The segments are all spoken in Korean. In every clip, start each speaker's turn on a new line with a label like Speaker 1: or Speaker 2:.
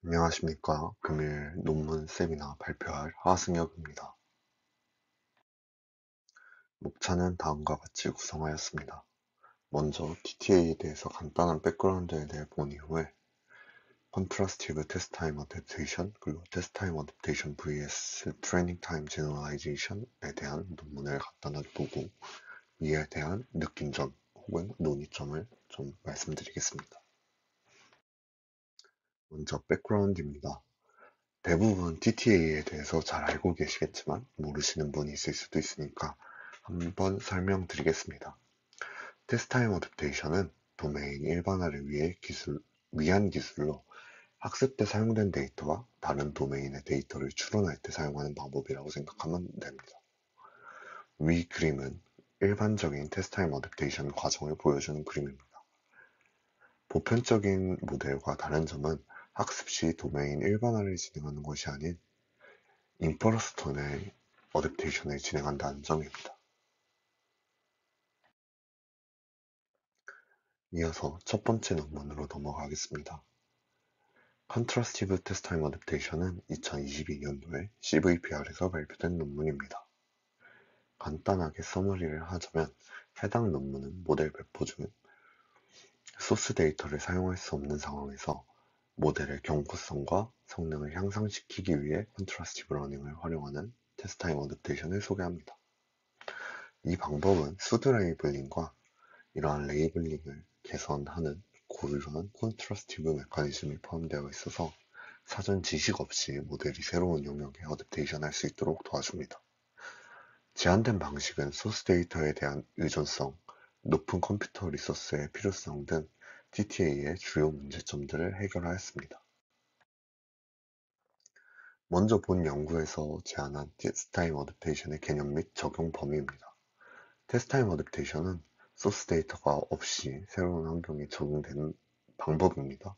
Speaker 1: 안녕하십니까. 금일 논문 세미나 발표할 하승혁입니다. 목차는 다음과 같이 구성하였습니다. 먼저 TTA에 대해서 간단한 백그라운드에 대해 본 이후에 Contrastive Test Time Adaptation 그리고 Test Time Adaptation vs Training Time Generalization에 대한 논문을 간단하게 보고 이에 대한 느낀점 혹은 논의점을 좀 말씀드리겠습니다. 먼저 백그라운드입니다. 대부분 TTA에 대해서 잘 알고 계시겠지만 모르시는 분이 있을 수도 있으니까 한번 설명드리겠습니다. 테스트 타임 어댑테이션은 도메인 일반화를 위한 기술로 학습 때 사용된 데이터와 다른 도메인의 데이터를 추론할 때 사용하는 방법이라고 생각하면 됩니다. 위 그림은 일반적인 테스트 타임 어댑테이션 과정을 보여주는 그림입니다. 보편적인 모델과 다른 점은 학습 시 도메인 일반화를 진행하는 것이 아닌 인퍼러스톤의 어댑테이션을 진행한다는 점입니다. 이어서 첫 번째 논문으로 넘어가겠습니다. Contrastive Test Time Adaptation은 2022년도에 CVPR에서 발표된 논문입니다. 간단하게 서머리를 하자면 해당 논문은 모델 배포 중 소스 데이터를 사용할 수 없는 상황에서 모델의 경고성과 성능을 향상시키기 위해 컨트라스티브 러닝을 활용하는 테스트 타임 어댑테이션을 소개합니다. 이 방법은 수드 레이블링과 이러한 레이블링을 개선하는 고유한 컨트라스티브 메커니즘이 포함되어 있어서 사전 지식 없이 모델이 새로운 영역에 어댑테이션 할 수 있도록 도와줍니다. 제한된 방식은 소스 데이터에 대한 의존성, 높은 컴퓨터 리소스의 필요성 등 TTA의 주요 문제점들을 해결하였습니다. 먼저 본 연구에서 제안한 테스트 타임 어댑테이션의 개념 및 적용 범위입니다. 테스트 타임 어댑테이션은 소스 데이터가 없이 새로운 환경에 적용되는 방법입니다.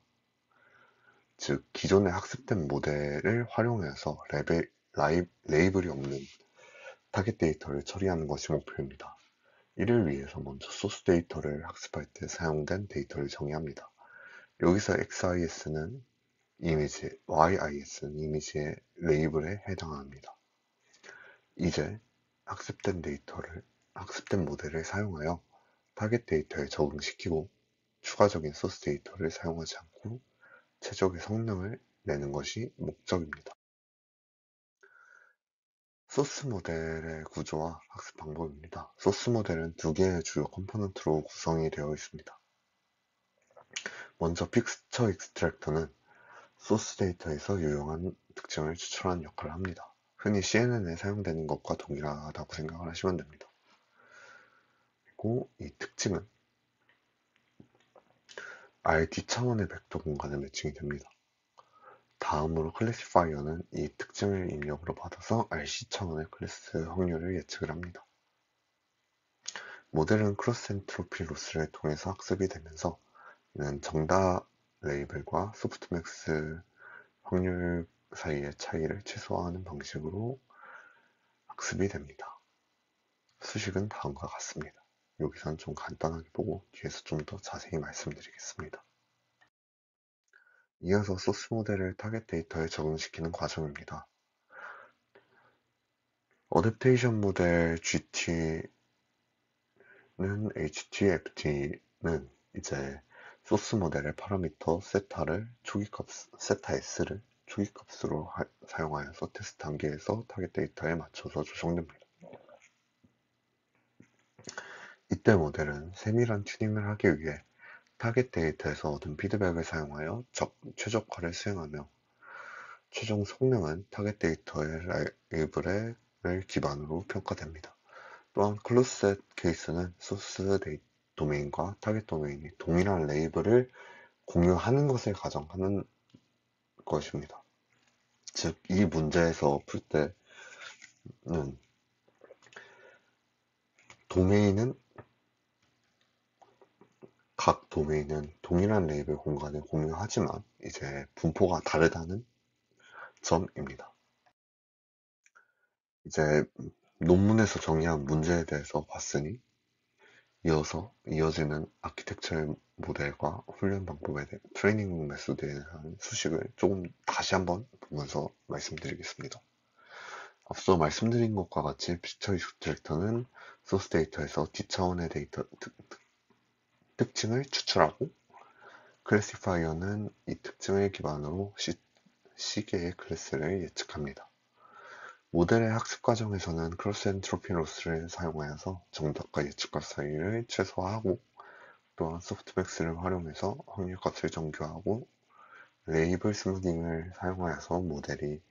Speaker 1: 즉, 기존의 학습된 모델을 활용해서 레이블이 없는 타겟 데이터를 처리하는 것이 목표입니다. 이를 위해서 먼저 소스 데이터를 학습할 때 사용된 데이터를 정의합니다. 여기서 XIS는 이미지, YIS는 이미지의 레이블에 해당합니다. 이제 학습된 모델을 사용하여 타겟 데이터에 적응시키고 추가적인 소스 데이터를 사용하지 않고 최적의 성능을 내는 것이 목적입니다. 소스 모델의 구조와 학습 방법입니다. 소스 모델은 두 개의 주요 컴포넌트로 구성이 되어 있습니다. 먼저 픽스처 익스트랙터는 소스 데이터에서 유용한 특징을 추출하는 역할을 합니다. 흔히 CNN에 사용되는 것과 동일하다고 생각을 하시면 됩니다. 그리고 이 특징은 RT 차원의 벡터 공간에 매칭이 됩니다. 다음으로 클래시파이어는 이 특징을 입력으로 받아서 RC 차원의 클래스 확률을 예측을 합니다. 모델은 크로스 엔트로피 로스를 통해서 학습이 되면서 이는 정답 레이블과 소프트맥스 확률 사이의 차이를 최소화하는 방식으로 학습이 됩니다. 수식은 다음과 같습니다. 여기선 좀 간단하게 보고 뒤에서 좀 더 자세히 말씀드리겠습니다. 이어서 소스 모델을 타겟 데이터에 적응시키는 과정입니다. 어댑테이션 모델 GT는 HTFT는 이제 소스 모델의 파라미터 세타 S를 초기값으로 사용하여서 테스트 단계에서 타겟 데이터에 맞춰서 조정됩니다. 이때 모델은 세밀한 튜닝을 하기 위해 타겟 데이터에서 얻은 피드백을 사용하여 최적화를 수행하며 최종 성능은 타겟 데이터의 레이블을 기반으로 평가됩니다. 또한 클로즈셋 케이스는 소스 도메인과 타겟 도메인이 동일한 레이블을 공유하는 것을 가정하는 것입니다. 즉, 이 문제에서 풀 때는 도메인은 각 도메인은 동일한 레이블 공간을 공유하지만 이제 분포가 다르다는 점입니다. 이제 논문에서 정의한 문제에 대해서 봤으니 이어지는 아키텍처의 모델과 훈련 방법에 대해 트레이닝 메소드에 대한 수식을 조금 다시 한번 보면서 말씀드리겠습니다. 앞서 말씀드린 것과 같이 피처 익스트랙터는 소스 데이터에서 D차원의 데이터 특징을 추출하고, 클래시파이어는 이 특징을 기반으로 C개의 클래스를 예측합니다. 모델의 학습 과정에서는 크로스 엔트로피 로스를 사용하여서 정답과 예측값 사이를 최소화하고, 또한 소프트맥스를 활용해서 확률값을 정교하고, 레이블 스무딩을 사용하여서 모델이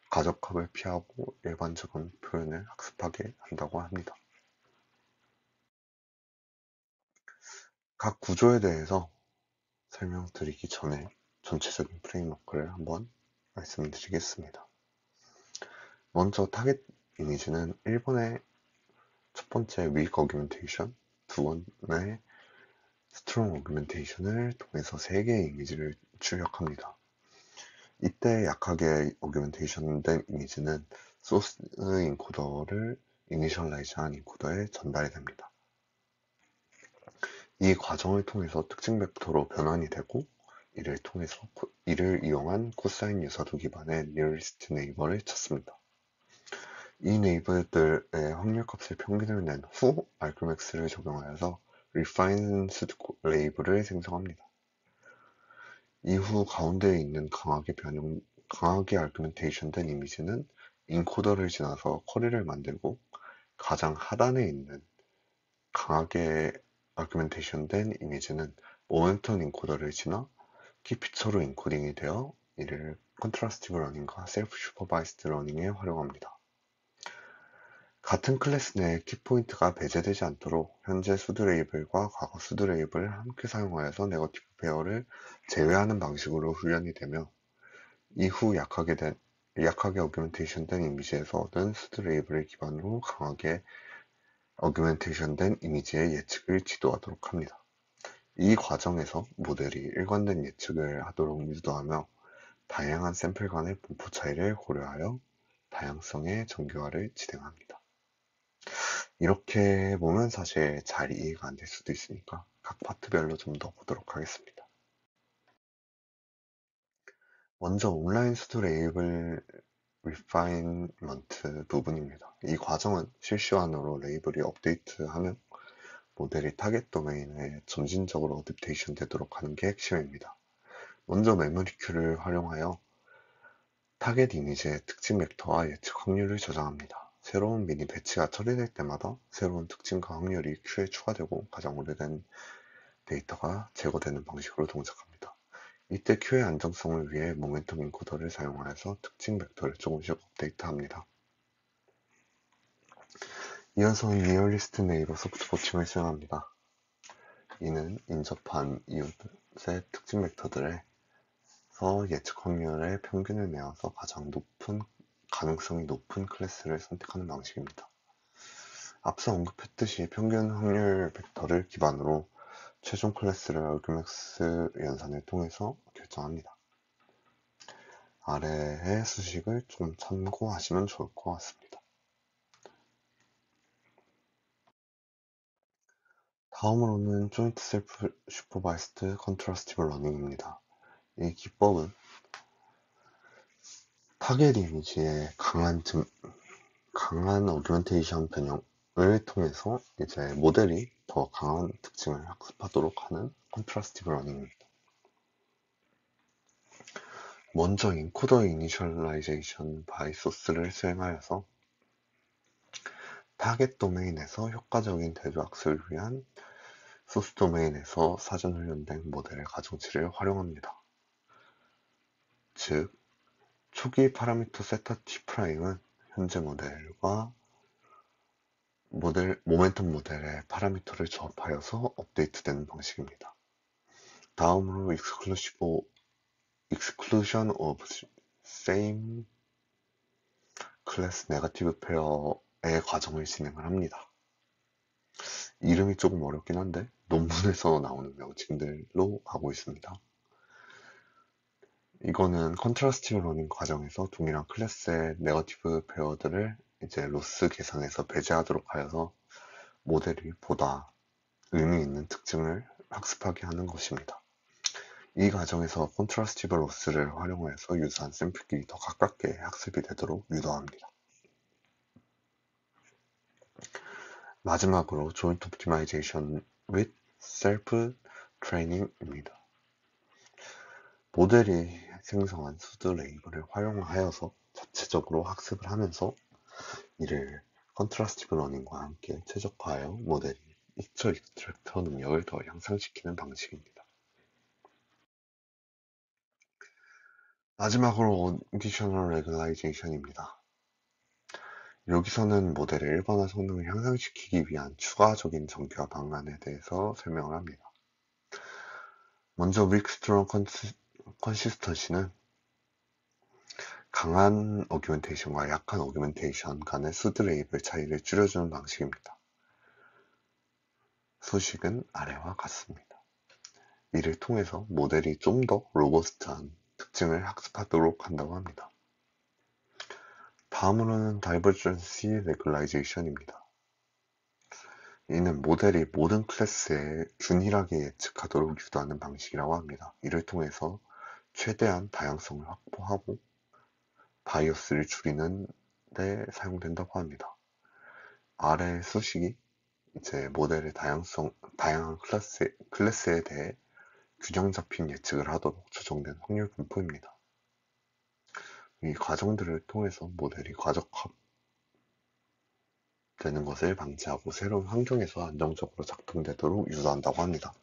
Speaker 1: 가적합을 피하고 일반적인 표현을 학습하게 한다고 합니다. 각 구조에 대해서 설명드리기 전에 전체적인 프레임워크를 한번 말씀드리겠습니다. 먼저 타겟 이미지는 1번의 첫 번째 weak augmentation, 두 번의 strong augmentation을 통해서 3개의 이미지를 출력합니다. 이때 약하게 augmentation 된 이미지는 소스 인코더를 이니셜라이즈한 인코더에 전달이 됩니다. 이 과정을 통해서 특징 벡터로 변환이 되고, 이를 이용한 코사인 유사도 기반의 nearest neighbor를 찾습니다. 이 네이버들의 확률값의 평균을 낸 후 argmax를 적용하여서 refined 레이블을 생성합니다. 이후 가운데에 있는 강하게 아규멘테이션 된 이미지는 인코더를 지나서 쿼리를 만들고, 가장 하단에 있는 강하게 아규멘테이션 된 이미지는 모멘텀 인코더를 지나 키피처로 인코딩이 되어 이를 컨트라스티브 러닝과 셀프 슈퍼바이스드 러닝에 활용합니다. 같은 클래스 내에 키포인트가 배제되지 않도록 현재 수드 레이블과 과거 수드 레이블을 함께 사용하여서 네거티브 페어를 제외하는 방식으로 훈련이 되며, 이후 약하게 어규멘테이션 된 이미지에서 얻은 수드 레이블을 기반으로 강하게 어규멘테이션 된 이미지의 예측을 지도하도록 합니다. 이 과정에서 모델이 일관된 예측을 하도록 유도하며 다양한 샘플 간의 분포 차이를 고려하여 다양성의 정교화를 진행합니다. 이렇게 보면 사실 잘 이해가 안 될 수도 있으니까 각 파트별로 좀 더 보도록 하겠습니다. 먼저 온라인 수도 레이블 리파인먼트 부분입니다. 이 과정은 실시간으로 레이블이 업데이트하며 모델이 타겟 도메인에 점진적으로 어댑테이션 되도록 하는 게 핵심입니다. 먼저 메모리 큐를 활용하여 타겟 이미지의 특징 벡터와 예측 확률을 저장합니다. 새로운 미니 배치가 처리될 때마다 새로운 특징과 확률이 큐에 추가되고 가장 오래된 데이터가 제거되는 방식으로 동작합니다. 이때 큐의 안정성을 위해 모멘텀 인코더를 사용하여서 특징 벡터를 조금씩 업데이트합니다. 이어서 니어리스트 네이버 소프트 포칭을 사용합니다. 이는 인접한 이웃의 특징 벡터들에서 예측 확률의 평균을 내어서 가능성이 높은 클래스를 선택하는 방식입니다. 앞서 언급했듯이 평균 확률 벡터를 기반으로 최종 클래스를 argmax 연산을 통해서 결정합니다. 아래의 수식을 좀 참고하시면 좋을 것 같습니다. 다음으로는 Joint Self-Supervised Contrastive Learning입니다. 이 기법은 타겟 이미지의 강한 어규멘테이션 변형을 통해서 이제 모델이 더 강한 특징을 학습하도록 하는 컨트라스티브 러닝입니다. 먼저 인코더 이니셜라이제이션 바이 소스를 수행하여서 타겟 도메인에서 효과적인 대조학습을 위한 소스 도메인에서 사전 훈련된 모델의 가중치를 활용합니다. 즉, 초기 파라미터 세타 T'은 현재 모델과 모멘텀 모델의 파라미터를 조합하여서 업데이트되는 방식입니다. 다음으로 exclusion of same class negative pair의 과정을 진행을 합니다. 이름이 조금 어렵긴 한데 논문에서 나오는 명칭들로 가고 있습니다. 이거는 컨트라스티브 러닝 과정에서 동일한 클래스의 네거티브 페어들을 이제 로스 계산해서 배제하도록 하여서 모델이 보다 의미 있는 특징을 학습하게 하는 것입니다. 이 과정에서 콘트라스티브 로스를 활용하여서 유사한 샘플끼리 더 가깝게 학습이 되도록 유도합니다. 마지막으로 Joint Optimization with Self-Training입니다. 모델이 생성한 수드 레이블을 활용하여서 자체적으로 학습을 하면서 이를 컨트라스티브 러닝과 함께 최적화하여 모델이 익처 익스트랙터 능력을 더 향상시키는 방식입니다. 마지막으로 Conditional Regularization 입니다. 여기서는 모델의 일반화 성능을 향상시키기 위한 추가적인 정교화 방안에 대해서 설명을 합니다. 먼저 Weak Strong Consistency는 강한 어규멘테이션과 약한 어규멘테이션 간의 수드 레이블 차이를 줄여주는 방식입니다. 수식은 아래와 같습니다. 이를 통해서 모델이 좀 더 로버스트한 특징을 학습하도록 한다고 합니다. 다음으로는 Divergency Regularization 입니다. 이는 모델이 모든 클래스에 균일하게 예측하도록 유도하는 방식이라고 합니다. 이를 통해서 최대한 다양성을 확보하고 바이어스를 줄이는 데 사용된다고 합니다. 아래 수식이 이제 모델의 다양한 클래스에 대해 균형 잡힌 예측을 하도록 조정된 확률 분포입니다. 이 과정들을 통해서 모델이 과적합되는 것을 방지하고 새로운 환경에서 안정적으로 작동되도록 유도한다고 합니다.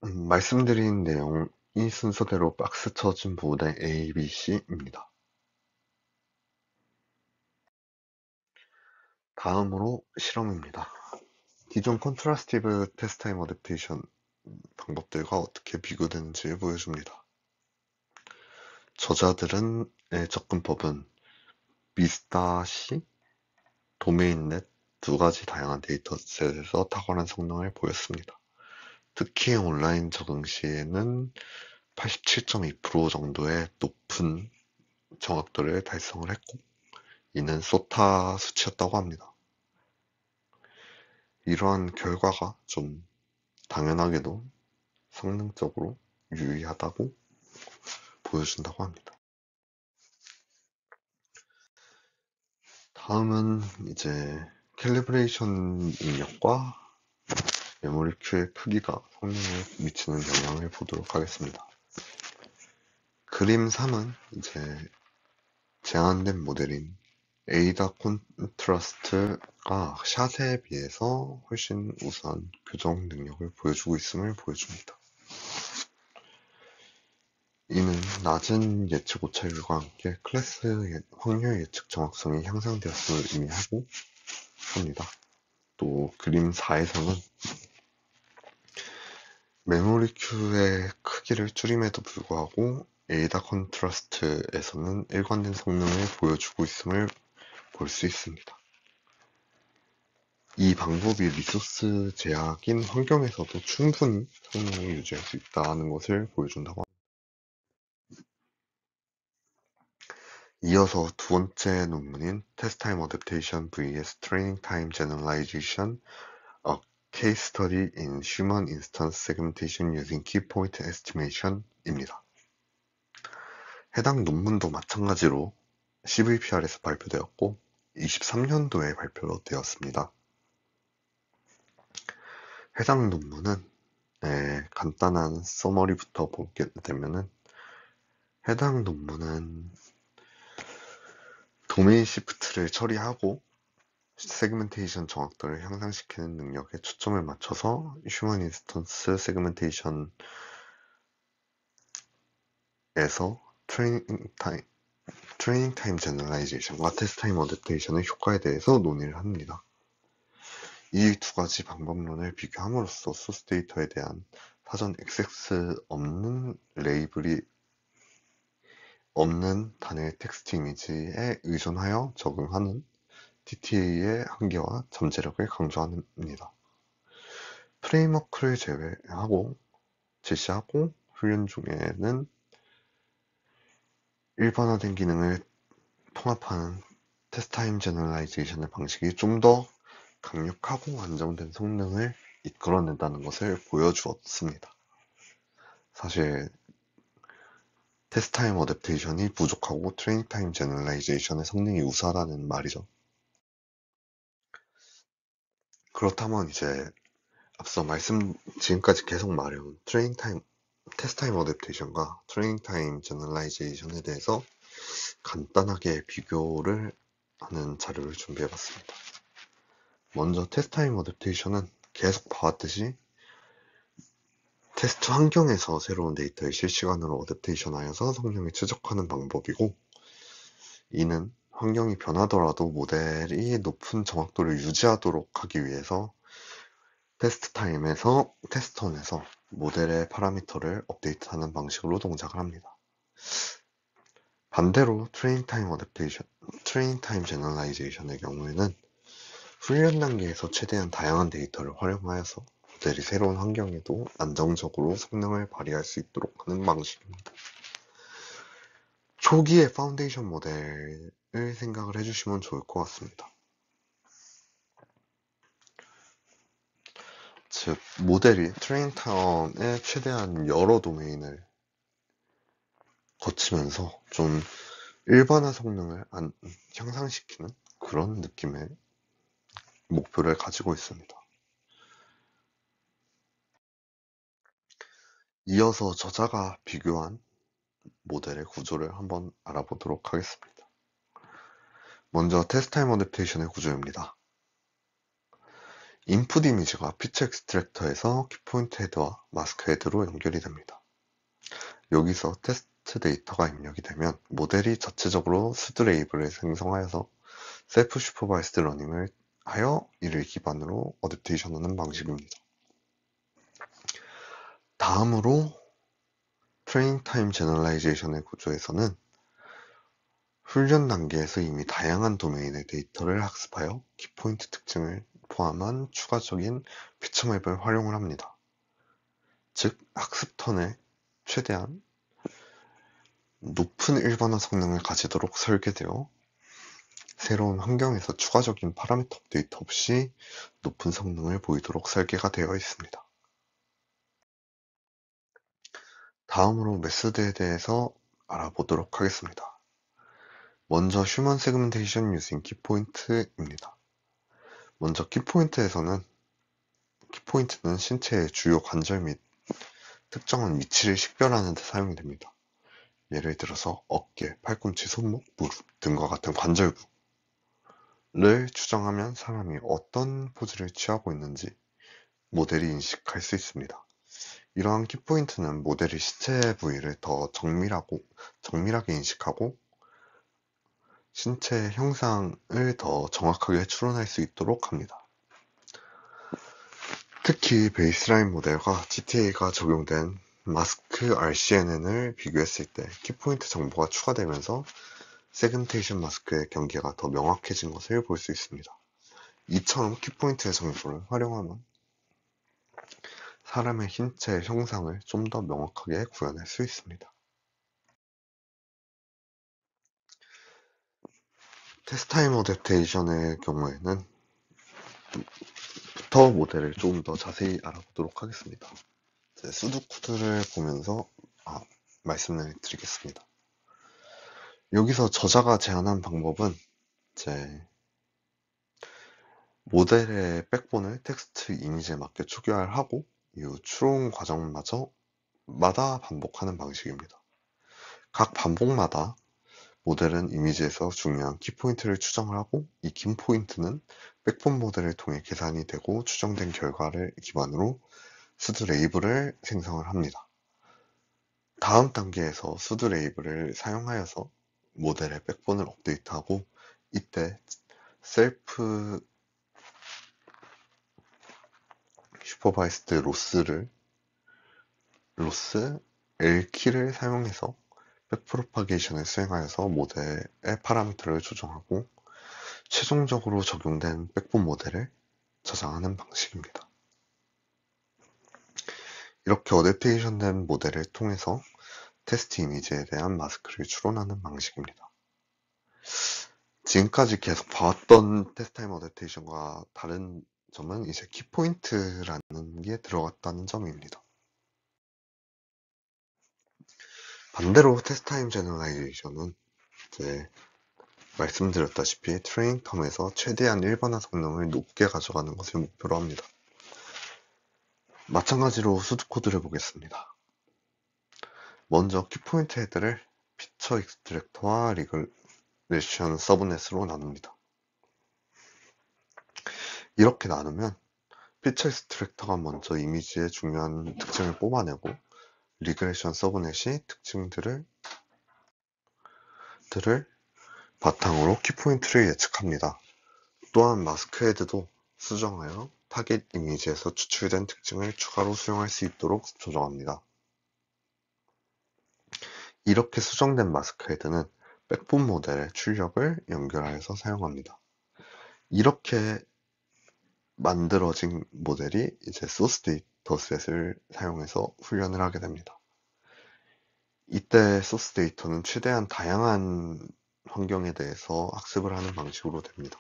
Speaker 1: 말씀드린 내용이 순서대로 박스 쳐진 부분의 A, B, C입니다. 다음으로 실험입니다. 기존 컨트라스티브 테스트 타임 어댑테이션 방법들과 어떻게 비교되는지 보여줍니다. 저자들의 접근법은 미스다시, 도메인넷 두 가지 다양한 데이터셋에서 탁월한 성능을 보였습니다. 특히 온라인 적응 시에는 87.2% 정도의 높은 정확도를 달성을 했고, 이는 소타 수치였다고 합니다. 이러한 결과가 좀 당연하게도 성능적으로 유의하다고 보여준다고 합니다. 다음은 이제 캘리브레이션 입력과 메모리 큐의 크기가 성능에 미치는 영향을 보도록 하겠습니다. 그림 3은 이제 제한된 모델인 에이다 콘트라스트가 샷에 비해서 훨씬 우수한 교정 능력을 보여주고 있음을 보여줍니다. 이는 낮은 예측 오차율과 함께 클래스 확률 예측 정확성이 향상되었음을 의미하고 합니다. 또 그림 4에서는 메모리 큐의 크기를 줄임에도 불구하고 에이다 컨트라스트에서는 일관된 성능을 보여주고 있음을 볼 수 있습니다. 이 방법이 리소스 제약인 환경에서도 충분히 성능을 유지할 수 있다는 것을 보여준다고 합니다. 이어서 두 번째 논문인 Test Time Adaptation vs Training Time Generalization, a Case Study in Human Instance Segmentation Using Key Point Estimation 입니다. 해당 논문도 마찬가지로 CVPR에서 발표되었고 23년도에 발표되었습니다. 해당 논문은 간단한 서머리부터 보게 되면은 해당 논문은 도메인 시프트를 처리하고 세그멘테이션 정확도를 향상시키는 능력에 초점을 맞춰서 휴먼 인스턴스 세그멘테이션에서 트레이닝 타임 제너라이제이션과 테스트 타임 어댑테이션의 효과에 대해서 논의를 합니다. 이 두 가지 방법론을 비교함으로써 소스 데이터에 대한 사전 액세스 없는 레이블이 없는 단일 텍스트 이미지에 의존하여 적응하는 TTA의 한계와 잠재력을 강조합니다. 프레임워크를 제시하고 훈련 중에는 일반화된 기능을 통합하는 테스트 타임 제너라이제이션의 방식이 좀 더 강력하고 안정된 성능을 이끌어낸다는 것을 보여주었습니다. 사실 테스트 타임 어댑테이션이 부족하고 트레이닝 타임 제너럴라이제이션의 성능이 우수하다는 말이죠. 그렇다면 이제 앞서 지금까지 계속 말해온 테스트 타임 어댑테이션과 트레이닝 타임 제너럴라이제이션에 대해서 간단하게 비교를 하는 자료를 준비해봤습니다. 먼저 테스트 타임 어댑테이션은 계속 봐왔듯이 테스트 환경에서 새로운 데이터를 실시간으로 어댑테이션하여서 성능을 최적화하는 방법이고, 이는 환경이 변하더라도 모델이 높은 정확도를 유지하도록 하기 위해서 테스트원에서 모델의 파라미터를 업데이트하는 방식으로 동작을 합니다. 반대로 트레이닝 타임 제너럴라이제이션의 경우에는 훈련 단계에서 최대한 다양한 데이터를 활용하여서 모델이 새로운 환경에도 안정적으로 성능을 발휘할 수 있도록 하는 방식입니다. 초기의 파운데이션 모델을 생각을 해주시면 좋을 것 같습니다. 즉, 모델이 트레인 타임의 최대한 여러 도메인을 거치면서 좀 일반화 성능을 향상시키는 그런 느낌의 목표를 가지고 있습니다. 이어서 저자가 비교한 모델의 구조를 한번 알아보도록 하겠습니다. 먼저 테스트 타임 어댑테이션의 구조입니다. 인풋 이미지가 피처 엑스트랙터에서 키포인트 헤드와 마스크 헤드로 연결이 됩니다. 여기서 테스트 데이터가 입력이 되면 모델이 자체적으로 수드 레이블을 생성하여서 셀프 슈퍼바이스드 러닝을 하여 이를 기반으로 어댑테이션하는 방식입니다. 다음으로 트레이닝 타임 제너럴라이제이션의 구조에서는 훈련 단계에서 이미 다양한 도메인의 데이터를 학습하여 키포인트 특징을 포함한 추가적인 피처맵을 활용을 합니다. 즉, 학습 턴에 최대한 높은 일반화 성능을 가지도록 설계되어 새로운 환경에서 추가적인 파라미터 업데이트 없이 높은 성능을 보이도록 설계가 되어 있습니다. 다음으로 메소드에 대해서 알아보도록 하겠습니다. 먼저 휴먼 세그멘테이션 유징 키포인트입니다. 먼저 키포인트는 신체의 주요 관절 및 특정한 위치를 식별하는 데 사용이 됩니다. 예를 들어서 어깨, 팔꿈치, 손목, 무릎 등과 같은 관절부를 추정하면 사람이 어떤 포즈를 취하고 있는지 모델이 인식할 수 있습니다. 이러한 키포인트는 모델이 신체 부위를 더 정밀하게 인식하고 신체 형상을 더 정확하게 추론할 수 있도록 합니다. 특히 베이스라인 모델과 GTA가 적용된 마스크 RCNN을 비교했을 때 키포인트 정보가 추가되면서 세그멘테이션 마스크의 경계가 더 명확해진 것을 볼 수 있습니다. 이처럼 키포인트의 정보를 활용하면 사람의 신체 형상을 좀 더 명확하게 구현할 수 있습니다. 테스트 타임 어댑테이션의 경우에는 부터 모델을 조금 더 자세히 알아보도록 하겠습니다. 수도 코드를 보면서 말씀을 드리겠습니다. 여기서 저자가 제안한 방법은 모델의 백본을 텍스트 이미지에 맞게 초기화하고 이후 추론 과정마다 반복하는 방식입니다. 각 반복마다 모델은 이미지에서 중요한 키포인트를 추정을 하고 이 키포인트는 백본 모델을 통해 계산이 되고 추정된 결과를 기반으로 수드 레이블을 생성을 합니다. 다음 단계에서 수드 레이블을 사용하여서 모델의 백본을 업데이트하고 이때 셀프 슈퍼바이스드 로스 L키를 사용해서 백프로파게이션을 수행하여서 모델의 파라미터를 조정하고 최종적으로 적용된 백본 모델을 저장하는 방식입니다. 이렇게 어댑테이션된 모델을 통해서 테스트 이미지에 대한 마스크를 추론하는 방식입니다. 지금까지 계속 봐왔던 테스트 타임 어댑테이션과 다른 점은 이제 키포인트라는 게 들어갔다는 점입니다. 반대로 테스트 타임 제너라이제이션은 이제 말씀드렸다시피 트레이닝 텀에서 최대한 일반화 성능을 높게 가져가는 것을 목표로 합니다. 마찬가지로 수도 코드를 보겠습니다. 먼저 키포인트 헤드를 피처 익스트랙터와 리그레션 서브넷으로 나눕니다. 이렇게 나누면 피처 익스트랙터가 먼저 이미지의 중요한 특징을 뽑아내고 리그레션 서브넷이 특징들을 바탕으로 키포인트를 예측합니다. 또한 마스크 헤드도 수정하여 타겟 이미지에서 추출된 특징을 추가로 수용할 수 있도록 조정합니다. 이렇게 수정된 마스크 헤드는 백본 모델의 출력을 연결하여서 사용합니다. 이렇게 만들어진 모델이 이제 소스 데이터셋을 사용해서 훈련을 하게 됩니다. 이때 소스 데이터는 최대한 다양한 환경에 대해서 학습을 하는 방식으로 됩니다.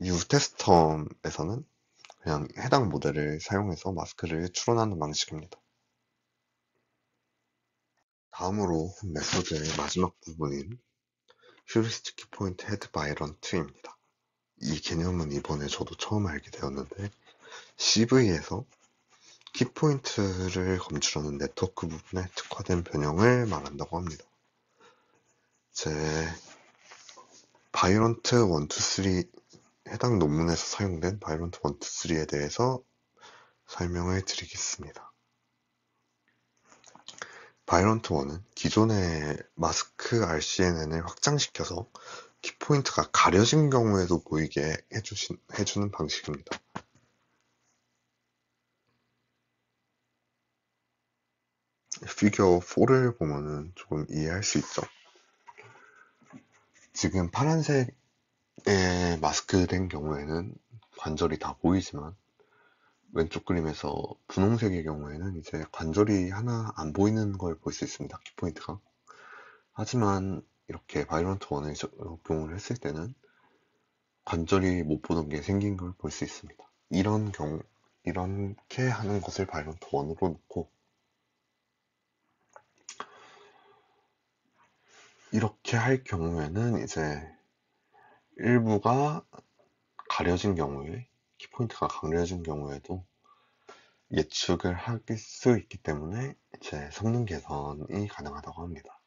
Speaker 1: 이후 테스텀에서는 그냥 해당 모델을 사용해서 마스크를 추론하는 방식입니다. 다음으로 메소드의 마지막 부분인 휴리스틱 키포인트 헤드 바이런트입니다. 이 개념은 이번에 저도 처음 알게 되었는데 CV에서 키포인트를 검출하는 네트워크 부분에 특화된 변형을 말한다고 합니다. 제 바이런트 1, 2, 3 해당 논문에서 사용된 바이런트 1, 2, 3에 대해서 설명을 드리겠습니다. 바이런트 1은 기존의 마스크 RCNN을 확장시켜서 키포인트가 가려진 경우에도 보이게 해주는 방식입니다. 피겨 4를 보면은 조금 이해할 수 있죠. 지금 파란색의 마스크 된 경우에는 관절이 다 보이지만 왼쪽 그림에서 분홍색의 경우에는 이제 관절이 하나 안 보이는 걸 볼 수 있습니다. 키포인트가. 하지만 이렇게 바이런트 1을 적용을 했을 때는 관절이 못 보던 게 생긴 걸 볼 수 있습니다. 이렇게 하는 것을 바이런트 1으로 놓고 이렇게 할 경우에는 이제 일부가 가려진 경우에 키포인트가 가려진 경우에도 예측을 할 수 있기 때문에 이제 성능 개선이 가능하다고 합니다.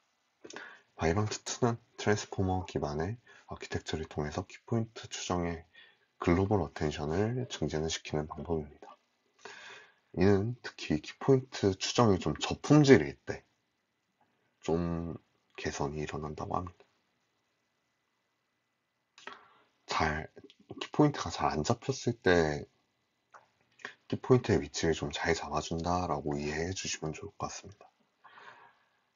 Speaker 1: 바이런트 2는 트랜스포머 기반의 아키텍처를 통해서 키포인트 추정의 글로벌 어텐션을 증진을 시키는 방법입니다. 이는 특히 키포인트 추정이 좀 저품질일 때 좀 개선이 일어난다고 합니다. 키포인트가 잘 안 잡혔을 때 키포인트의 위치를 좀 잘 잡아준다라고 이해해 주시면 좋을 것 같습니다.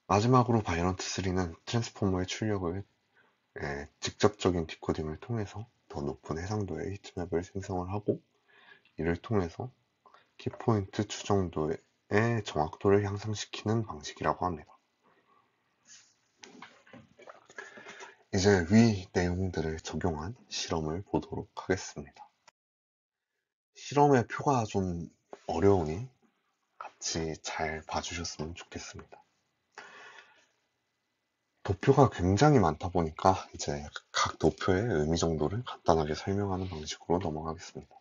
Speaker 1: 마지막으로 바이런트 3는 트랜스포머의 출력을 직접적인 디코딩을 통해서 더 높은 해상도의 히트맵을 생성을 하고 이를 통해서 키포인트 추정도의 정확도를 향상시키는 방식이라고 합니다. 이제 위 내용들을 적용한 실험을 보도록 하겠습니다. 실험의 표가 좀 어려우니 같이 잘 봐주셨으면 좋겠습니다. 도표가 굉장히 많다 보니까 이제 각 도표의 의미 정도를 간단하게 설명하는 방식으로 넘어가겠습니다.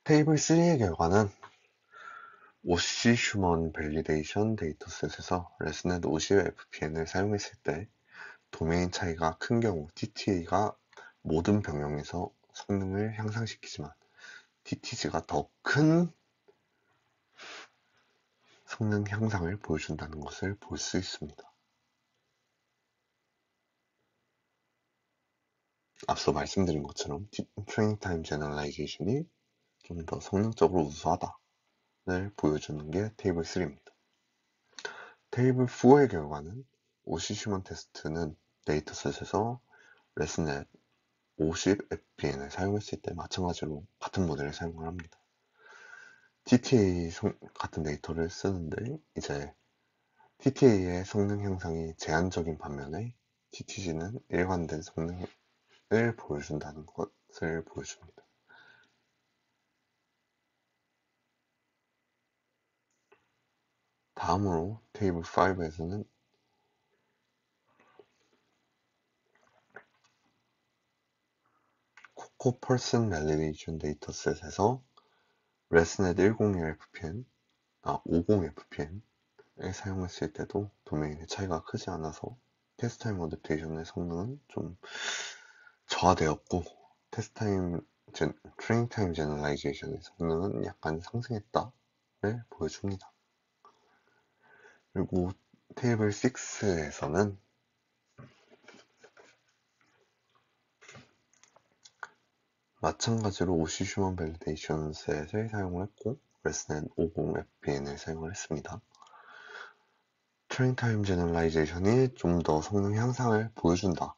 Speaker 1: 테이블 3의 결과는 OC 휴먼 밸리데이션 데이터셋에서 레스넷 OC FPN을 사용했을 때 도메인 차이가 큰 경우 TTA가 모든 병영에서 성능을 향상시키지만 TTG가 더 큰 성능 향상을 보여준다는 것을 볼 수 있습니다. 앞서 말씀드린 것처럼 트레이닝 타임 제너럴라이제이션이 좀 더 성능적으로 우수하다를 보여주는 게 테이블 3입니다. 테이블 4의 결과는 OC 휴먼 테스트는 데이터셋에서 레스넷 50 FPN을 사용했을 때 마찬가지로 같은 모델을 사용을 합니다. TTA 같은 데이터를 쓰는데 이제 TTA의 성능 향상이 제한적인 반면에 TTG는 일관된 성능을 보여준다는 것을 보여줍니다. 다음으로 테이블 5에서는 코코 퍼슨 밸리데이션 데이터셋에서 ResNet 101fpn, 50fpn을 사용했을 때도 도메인의 차이가 크지 않아서 테스트 타임 어댑테이션의 성능은 좀 저하되었고, 트레이닝 타임 제너라이제이션의 성능은 약간 상승했다를 보여줍니다. 그리고 테이블 6에서는 마찬가지로 OC 휴먼 밸리데이션 셋을 사용을 했고 ResNet 50fpn을 사용을 했습니다. 트레인 타임 제너라이제이션이 좀 더 성능 향상을 보여준다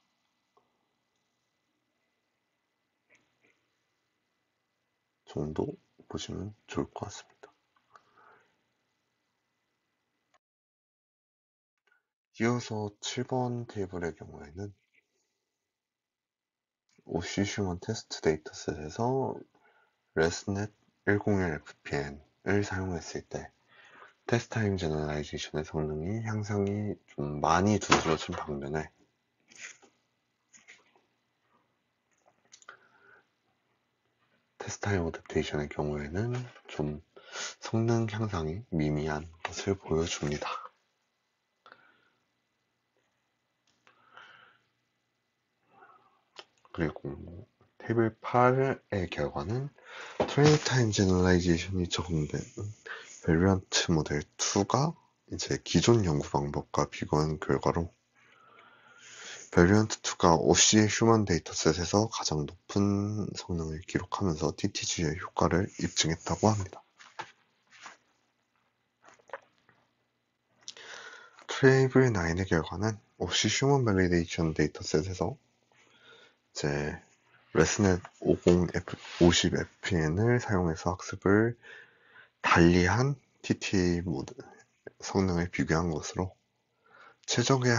Speaker 1: 정도 보시면 좋을 것 같습니다. 이어서 7번 테이블의 경우에는 OC 휴먼 테스트 데이터셋에서 ResNet 101fpn을 사용했을 때 테스트 타임 제너라이제이션의 성능이 향상이 좀 많이 두드러진 반면에 테스트 타임 어댑테이션의 경우에는 좀 성능 향상이 미미한 것을 보여줍니다. 그리고 테이블 8의 결과는 트레이닝 타임 제너라이제이션이 적용된 베리언트 모델 2가 이제 기존 연구 방법과 비교한 결과로 베리언트 2가 OC의 휴먼 데이터셋에서 가장 높은 성능을 기록하면서 TTG의 효과를 입증했다고 합니다. 테이블 9의 결과는 OC 휴먼 밸리데이션 데이터셋에서 이제 ResNet 50fpn을 사용해서 학습을 달리한 TTA 모드 성능을 비교한 것으로 최적의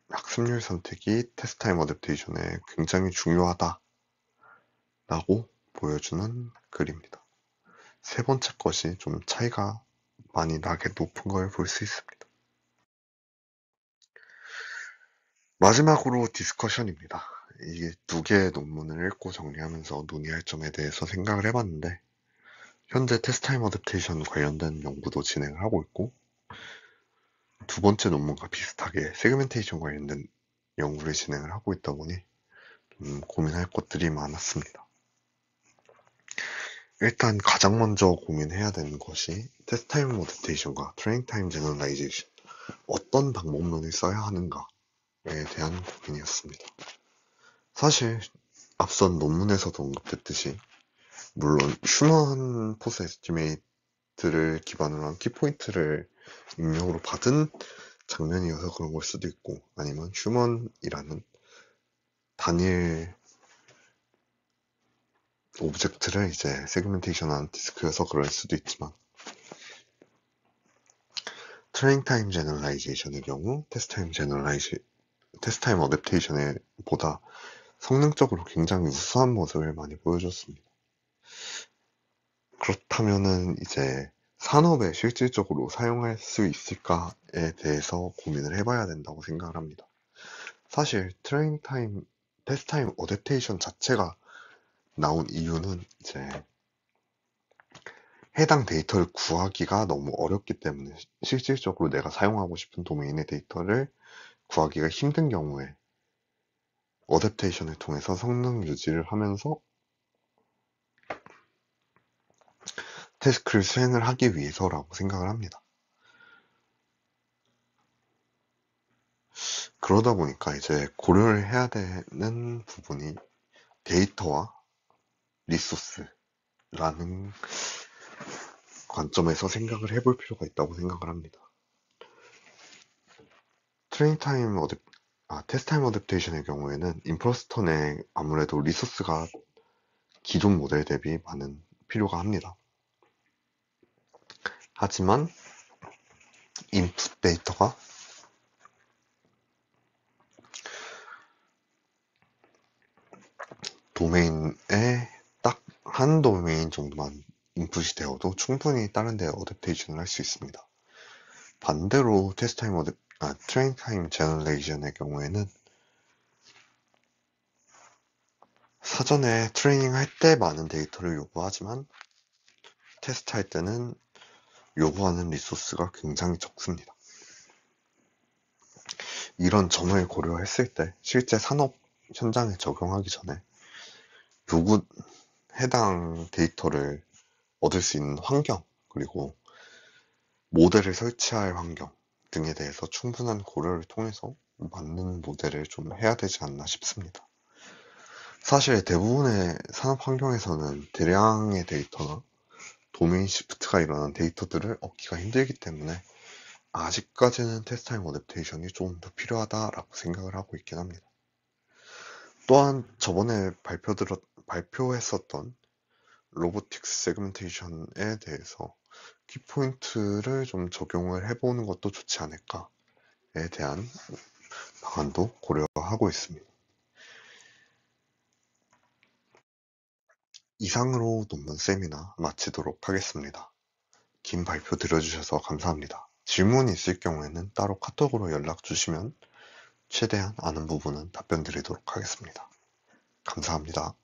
Speaker 1: 학습률 선택이 테스트 타임 어댑테이션에 굉장히 중요하다라고 보여주는 글입니다. 세 번째 것이 좀 차이가 많이 나게 높은 걸 볼 수 있습니다. 마지막으로 디스커션입니다. 이게 두 개의 논문을 읽고 정리하면서 논의할 점에 대해서 생각을 해봤는데 현재 테스트 타임 어댑테이션 관련된 연구도 진행을 하고 있고 두 번째 논문과 비슷하게 세그멘테이션 관련된 연구를 진행을 하고 있다 보니 고민할 것들이 많았습니다. 일단 가장 먼저 고민해야 되는 것이 테스트 타임 어댑테이션과 트레이닝 타임 제너라이제이션 어떤 방법론을 써야 하는가에 대한 고민이었습니다. 사실 앞선 논문에서도 언급했듯이 물론 휴먼 포스 에스티메이트를 기반으로 한 키포인트를 입력으로 받은 장면이어서 그런 걸 수도 있고 아니면 휴먼이라는 단일 오브젝트를 이제 세그멘테이션한 디스크여서 그럴 수도 있지만 트레이닝 타임 제너라이제이션의 경우 테스트 타임 어댑테이션에 보다 성능적으로 굉장히 우수한 모습을 많이 보여줬습니다. 그렇다면은 이제 산업에 실질적으로 사용할 수 있을까에 대해서 고민을 해봐야 된다고 생각을 합니다. 사실 테스트 타임 어댑테이션 자체가 나온 이유는 이제 해당 데이터를 구하기가 너무 어렵기 때문에 실질적으로 내가 사용하고 싶은 도메인의 데이터를 구하기가 힘든 경우에 어댑테이션을 통해서 성능 유지를 하면서 태스크를 수행을 하기 위해서라고 생각을 합니다. 그러다 보니까 이제 고려를 해야 되는 부분이 데이터와 리소스라는 관점에서 생각을 해볼 필요가 있다고 생각을 합니다. 테스트 타임 어댑테이션의 경우에는 인프라스터 내 아무래도 리소스가 기존 모델 대비 많은 필요가 합니다. 하지만 인풋 데이터가 도메인에 딱 한 도메인 정도만 인풋이 되어도 충분히 다른 데 어댑테이션을 할 수 있습니다. 반대로 트레인 타임 제너레이션의 경우에는 사전에 트레이닝 할 때 많은 데이터를 요구하지만 테스트 할 때는 요구하는 리소스가 굉장히 적습니다. 이런 점을 고려했을 때 실제 산업 현장에 적용하기 전에 해당 데이터를 얻을 수 있는 환경, 그리고 모델을 설치할 환경 등에 대해서 충분한 고려를 통해서 맞는 모델을 좀 해야 되지 않나 싶습니다. 사실 대부분의 산업 환경에서는 대량의 데이터나 도메인 시프트가 일어난 데이터들을 얻기가 힘들기 때문에 아직까지는 테스트 타임 어댑테이션이 조금 더 필요하다라고 생각을 하고 있긴 합니다. 또한 저번에 발표했었던 로보틱스 세그멘테이션에 대해서 키포인트를 좀 적용을 해보는 것도 좋지 않을까에 대한 방안도 고려하고 있습니다. 이상으로 논문 세미나 마치도록 하겠습니다. 긴 발표 들어주셔서 감사합니다. 질문이 있을 경우에는 따로 카톡으로 연락 주시면 최대한 아는 부분은 답변 드리도록 하겠습니다. 감사합니다.